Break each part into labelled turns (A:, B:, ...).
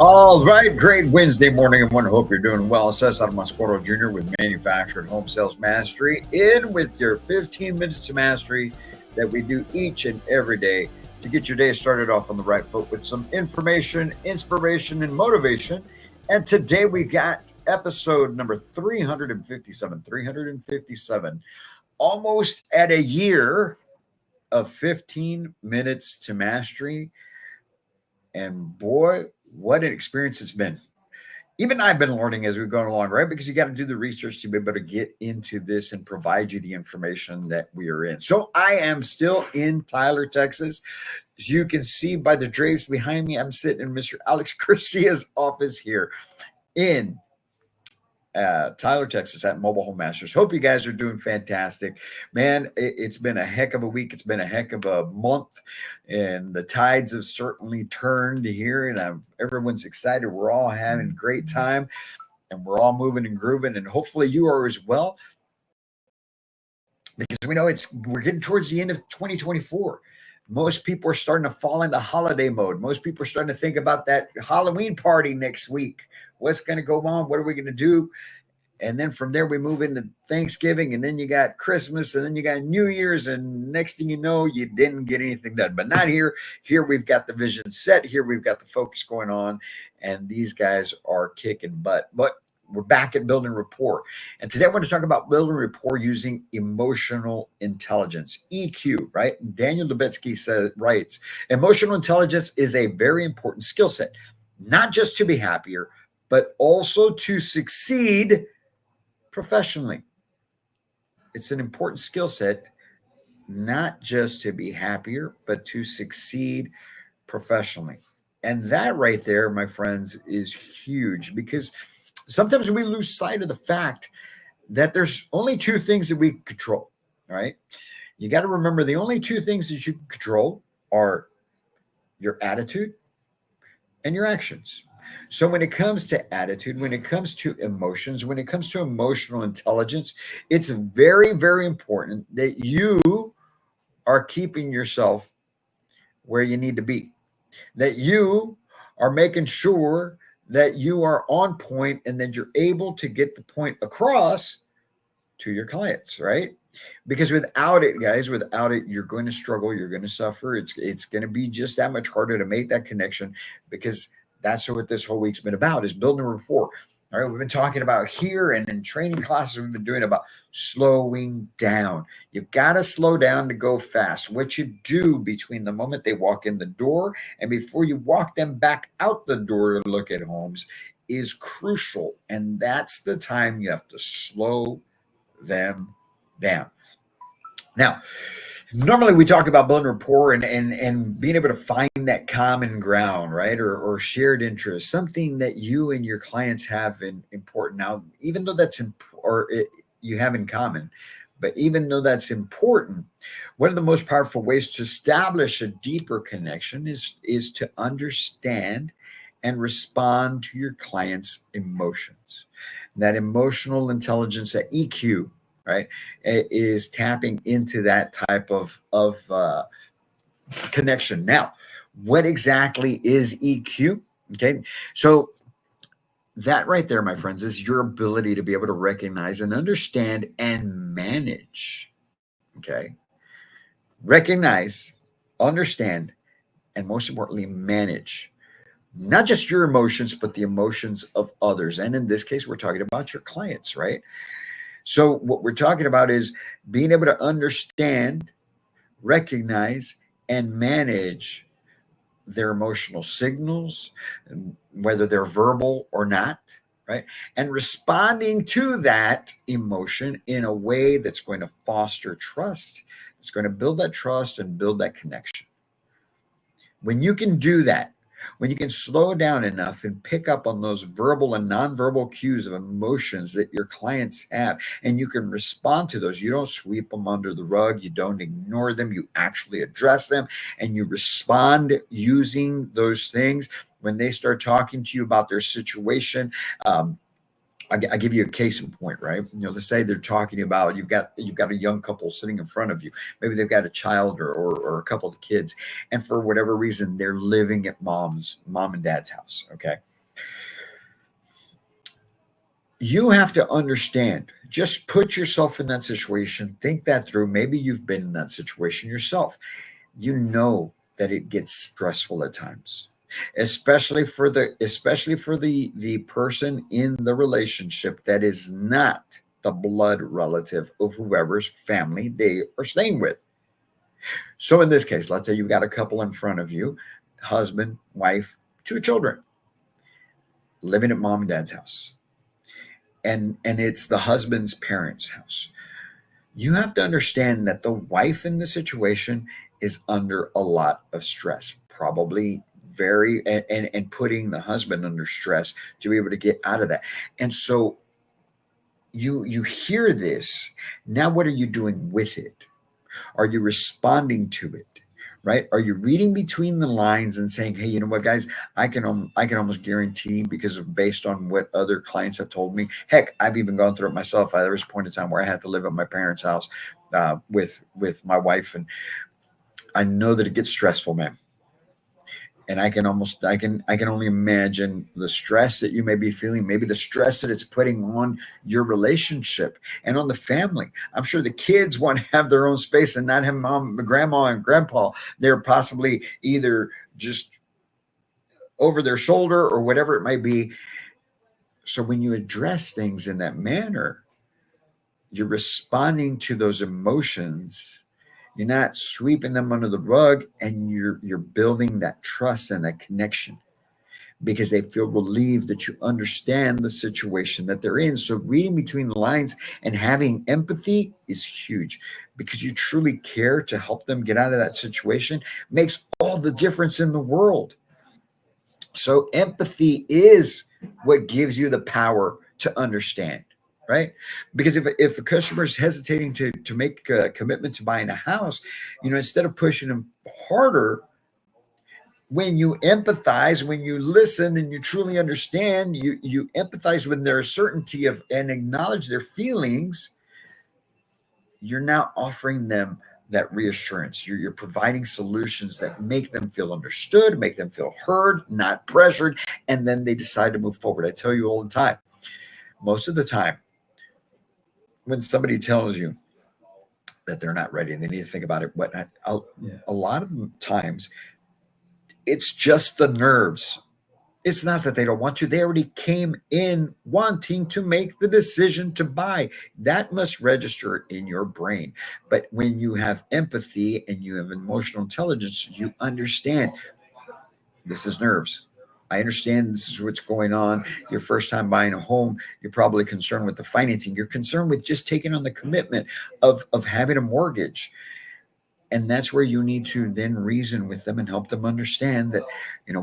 A: All right, great Wednesday morning, everyone. Hope you're doing well. Cesar Mascoro Jr. with Manufactured Home Sales Mastery, in with your 15 minutes to mastery that we do each and every day to get your day started off on the right foot with some information, inspiration, and motivation. And today we got episode number 357. 357, almost at a year of 15 minutes to mastery. And boy, what an experience it's been. Even I've been learning as we've gone along, right? Because you got to do the research to be able to get into this and provide you the information that we are in. So I am still in Tyler, Texas. As you can see by the drapes behind me, I'm sitting in Mr. Alex Garcia's office here in Tyler, Texas at Mobile Home Masters. Hope you guys are doing fantastic. Man, it's been a heck of a week. It's been a heck of a month, and the tides have certainly turned here, and everyone's excited. We're all having a great time, and we're all moving and grooving, and hopefully you are as well, because we know we're getting towards the end of 2024. Most people are starting to fall into holiday mode. Most people are starting to think about that Halloween party next week. What's going to go on? What are we going to do? And then from there, we move into Thanksgiving, and then you got Christmas, and then you got New Year's, and next thing you know, you didn't get anything done. But not here. Here we've got the vision set. Here we've got the focus going on, and these guys are kicking butt. But we're back at Building Rapport. And today I want to talk about building rapport using emotional intelligence, EQ, right? Daniel Lubetsky writes, emotional intelligence is a very important skill set, not just to be happier, but also to succeed professionally. It's an important skill set, not just to be happier, but to succeed professionally. And that right there, my friends, is huge, because sometimes we lose sight of the fact that there's only two things that we can control, right? You got to remember the only two things that you can control are your attitude and your actions. So when it comes to attitude, when it comes to emotions, when it comes to emotional intelligence, it's very, very important that you are keeping yourself where you need to be, that you are making sure that you are on point and that you're able to get the point across to your clients, right? Because without it, guys, without it, you're going to struggle, you're going to suffer. It's going to be just that much harder to make that connection, because that's what this whole week's been about, is building rapport. All right, we've been talking about here, and in training classes we've been doing about slowing down. You've got to slow down to go fast. What you do between the moment they walk in the door and before you walk them back out the door to look at homes is crucial. And that's the time you have to slow them down. Now, normally we talk about building rapport and being able to find that common ground, right? Or shared interest, something that you and your clients have in important. Now, even though you have in common, but even though that's important, one of the most powerful ways to establish a deeper connection is to understand and respond to your client's emotions. That emotional intelligence, that EQ, right, is tapping into that type of connection. Now, what exactly is EQ? Okay, so that right there, my friends, is your ability to be able to recognize and understand and manage. Okay, recognize, understand, and most importantly, manage not just your emotions, but the emotions of others. And in this case, we're talking about your clients, right? So what we're talking about is being able to understand, recognize, and manage their emotional signals, whether they're verbal or not, right? And responding to that emotion in a way that's going to foster trust. It's going to build that trust and build that connection. When you can do that, when you can slow down enough and pick up on those verbal and nonverbal cues of emotions that your clients have, and you can respond to those, you don't sweep them under the rug, you don't ignore them, you actually address them, and you respond using those things when they start talking to you about their situation. I give you a case in point, right? Let's say they're talking about you've got a young couple sitting in front of you. Maybe they've got a child or a couple of kids, and for whatever reason, they're living at mom and dad's house. Okay, You have to understand, just put yourself in that situation, think that through. Maybe you've been in that situation yourself. You know that it gets stressful at times, especially for the person in the relationship that is not the blood relative of whoever's family they are staying with. So in this case, let's say you've got a couple in front of you, husband, wife, two children, living at mom and dad's house, and it's the husband's parents' house. You have to understand that the wife in the situation is under a lot of stress, probably very, and putting the husband under stress to be able to get out of that. And so you hear this. Now what are you doing with it? Are you responding to it? Right? Are you reading between the lines and saying, "Hey, you know what, guys? I can almost guarantee, because of based on what other clients have told me. Heck, I've even gone through it myself. There was a point in time where I had to live at my parents' house with my wife, and I know that it gets stressful, man. And I can only imagine the stress that you may be feeling, maybe the stress that it's putting on your relationship and on the family. I'm sure the kids want to have their own space and not have mom, grandma, and grandpa. They're possibly either just over their shoulder or whatever it might be. So when you address things in that manner, you're responding to those emotions. You're not sweeping them under the rug, and you're building that trust and that connection, because they feel relieved that you understand the situation that they're in. So reading between the lines and having empathy is huge, because you truly care to help them get out of that situation makes all the difference in the world. So empathy is what gives you the power to understand, right? Because if a customer is hesitating to make a commitment to buying a house, instead of pushing them harder, when you empathize, when you listen and you truly understand, you empathize with their certainty of and acknowledge their feelings. You're now offering them that reassurance. You're providing solutions that make them feel understood, make them feel heard, not pressured, and then they decide to move forward. I tell you all the time, most of the time, when somebody tells you that they're not ready and they need to think about it, a lot of times it's just the nerves. It's not that they don't want to. They already came in wanting to make the decision to buy. That must register in your brain. But when you have empathy and you have emotional intelligence, you understand this is nerves. I understand this is what's going on. Your first time buying a home, you're probably concerned with the financing. You're concerned with just taking on the commitment of having a mortgage. And that's where you need to then reason with them and help them understand that,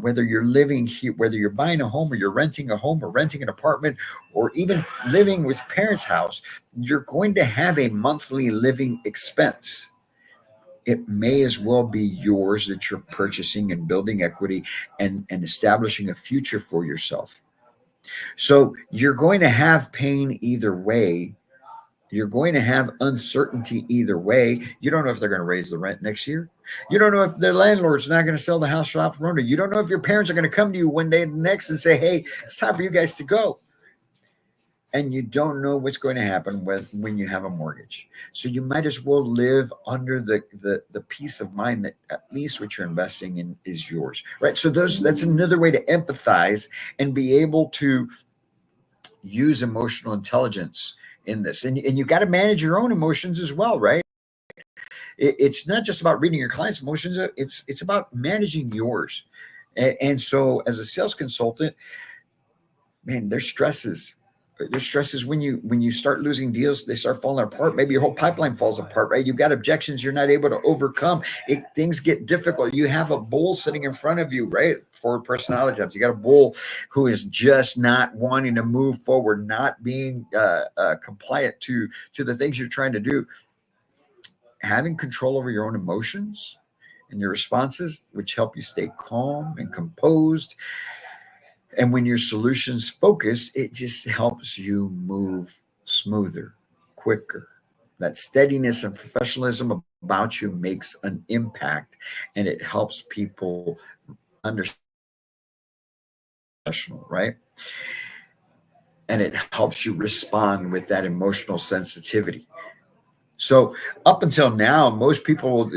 A: whether you're living here, whether you're buying a home or you're renting a home or renting an apartment or even living with parents' house, you're going to have a monthly living expense. It may as well be yours, that you're purchasing and building equity and establishing a future for yourself. So you're going to have pain either way. You're going to have uncertainty either way. You don't know if they're going to raise the rent next year. You don't know if their landlord's not going to sell the house for off renter. You don't know if your parents are going to come to you one day next and say, "Hey, it's time for you guys to go." And you don't know what's going to happen when you have a mortgage. So you might as well live under the peace of mind that at least what you're investing in is yours, right? So that's another way to empathize and be able to use emotional intelligence in this. And you got to manage your own emotions as well, right? It's not just about reading your clients' emotions. It's about managing yours. And so as a sales consultant, man, there's stresses. There's stresses when you start losing deals, they start falling apart. Maybe your whole pipeline falls apart, right? You've got objections you're not able to overcome. Things get difficult. You have a bull sitting in front of you, right? For personality types, you got a bull who is just not wanting to move forward, not being compliant to the things you're trying to do. Having control over your own emotions and your responses, which help you stay calm and composed, and when your solutions focused, it just helps you move smoother, quicker. That steadiness and professionalism about you makes an impact, and it helps people understand professional, right? And it helps you respond with that emotional sensitivity. So up until now, most people's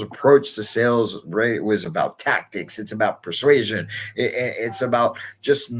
A: approach to sales, right, was about tactics. It's about persuasion. It's about just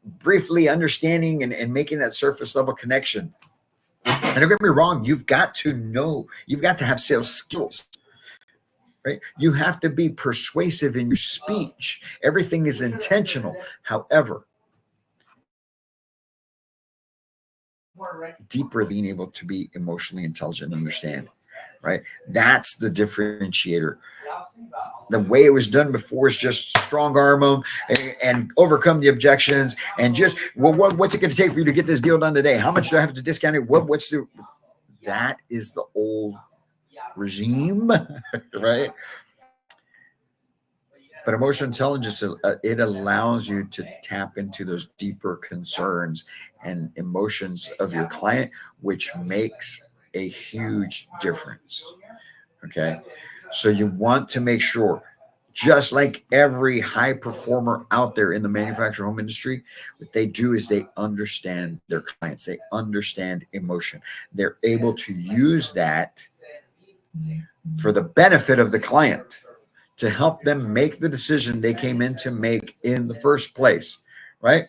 A: briefly understanding and making that surface level connection. And don't get me wrong, you've got to know, you've got to have sales skills, right? You have to be persuasive in your speech. Everything is intentional. However, deeper being able to be emotionally intelligent and understand, right? That's the differentiator. The way it was done before is just strong arm them and overcome the objections and just, well, what's it going to take for you to get this deal done today? How much do I have to discount it? That is the old regime, right? But emotional intelligence, it allows you to tap into those deeper concerns and emotions of your client, which makes a huge difference. Okay. So you want to make sure, just like every high performer out there in the manufactured home industry, what they do is they understand their clients, they understand emotion. They're able to use that for the benefit of the client, to help them make the decision they came in to make in the first place, right?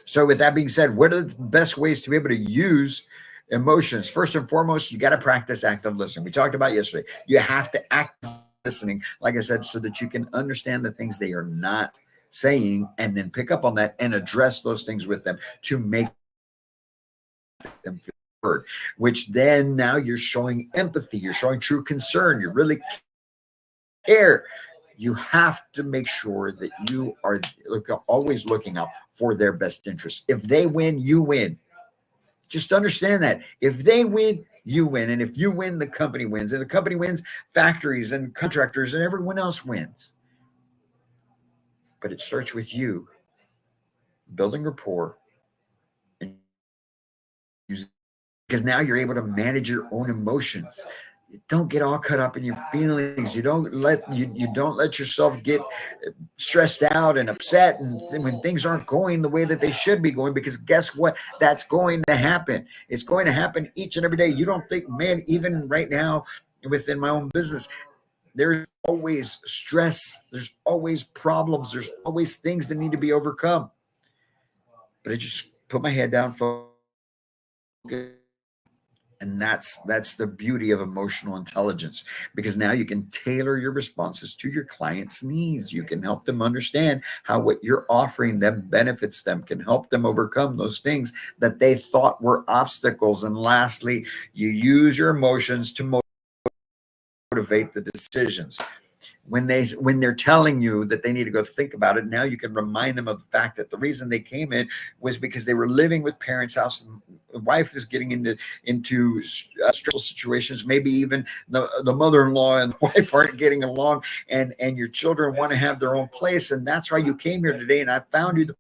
A: So with that being said, what are the best ways to be able to use emotions? First and foremost, you got to practice active listening. We talked about yesterday. You have to act listening, like I said, so that you can understand the things they are not saying and then pick up on that and address those things with them to make them feel heard, which then now you're showing empathy, you're showing true concern, you really care. You have to make sure that you are always looking out for their best interests. If they win, you win. Just understand that. If they win, you win. And if you win, the company wins. And the company wins, factories and contractors and everyone else wins. But it starts with you building rapport and using, because now you're able to manage your own emotions. You don't get all cut up in your feelings. You don't let yourself get stressed out and upset and when things aren't going the way that they should be going, because guess what? That's going to happen. It's going to happen each and every day. You don't think, man, even right now within my own business, there's always stress, there's always problems, there's always things that need to be overcome. But I just put my head down, focus. And that's the beauty of emotional intelligence, because now you can tailor your responses to your client's needs. You can help them understand how what you're offering them benefits them, can help them overcome those things that they thought were obstacles. And lastly, you use your emotions to motivate the decisions. When they're telling you that they need to go think about it, now you can remind them of the fact that the reason they came in was because they were living with parents' house. The wife is getting into stressful situations. Maybe even the mother-in-law and the wife aren't getting along, and your children want to have their own place, and that's why you came here today. And I found you the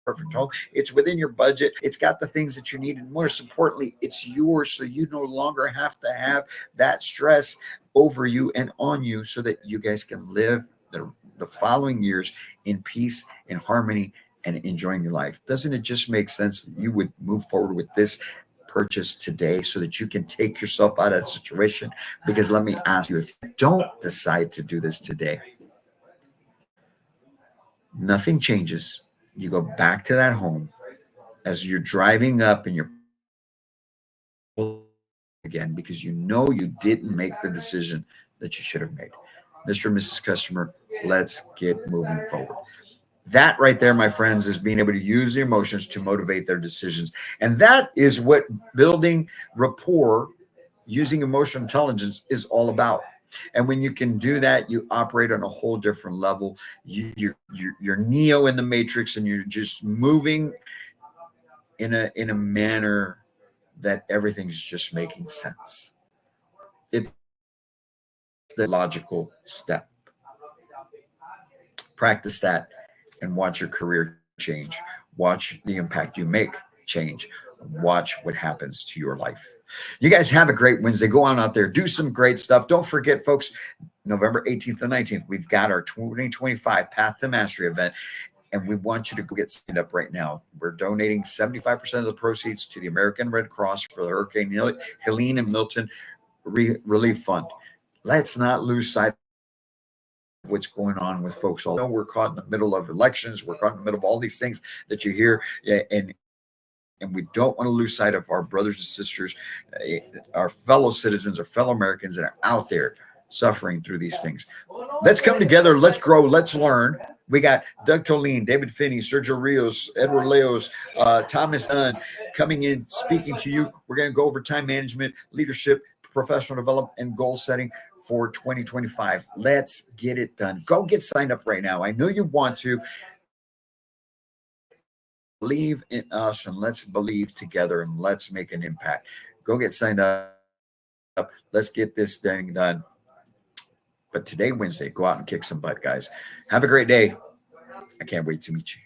A: perfect home. It's within your budget. It's got the things that you need, and most importantly, it's yours, so you no longer have to have that stress over you and on you, so that you guys can live the following years in peace and harmony and enjoying your life. Doesn't it just make sense that you would move forward with this purchase today so that you can take yourself out of that situation? Because let me ask you, if you don't decide to do this today, nothing changes. You go back to that home as you're driving up and you're again, because you know you didn't make the decision that you should have made. Mr. and Mrs. Customer, let's get moving forward. That right there, my friends, is being able to use the emotions to motivate their decisions. And that is what building rapport using emotional intelligence is all about. And when you can do that, you operate on a whole different level. You're Neo in the Matrix, and you're just moving in a manner that everything's just making sense. It's the logical step. Practice that and watch your career change. Watch the impact you make change. Watch what happens to your life. You guys have a great Wednesday. Go on out there, do some great stuff. Don't forget, folks, November 18th and 19th, we've got our 2025 Path to Mastery event. And we want you to go get signed up right now. We're donating 75% of the proceeds to the American Red Cross for the Hurricane Helene and Milton Relief Fund. Let's not lose sight of what's going on with folks. Although we're caught in the middle of elections, we're caught in the middle of all these things that you hear, and we don't want to lose sight of our brothers and sisters, our fellow citizens, our fellow Americans that are out there suffering through these things. Let's come together. Let's grow. Let's learn. We got Doug Tolene, David Finney, Sergio Rios, Edward Leos, Thomas Dunn coming in, speaking to you. We're going to go over time management, leadership, professional development, and goal setting for 2025. Let's get it done. Go get signed up right now. I know you want to. Believe in us, and let's believe together, and let's make an impact. Go get signed up. Let's get this thing done. But today, Wednesday, go out and kick some butt, guys. Have a great day. I can't wait to meet you.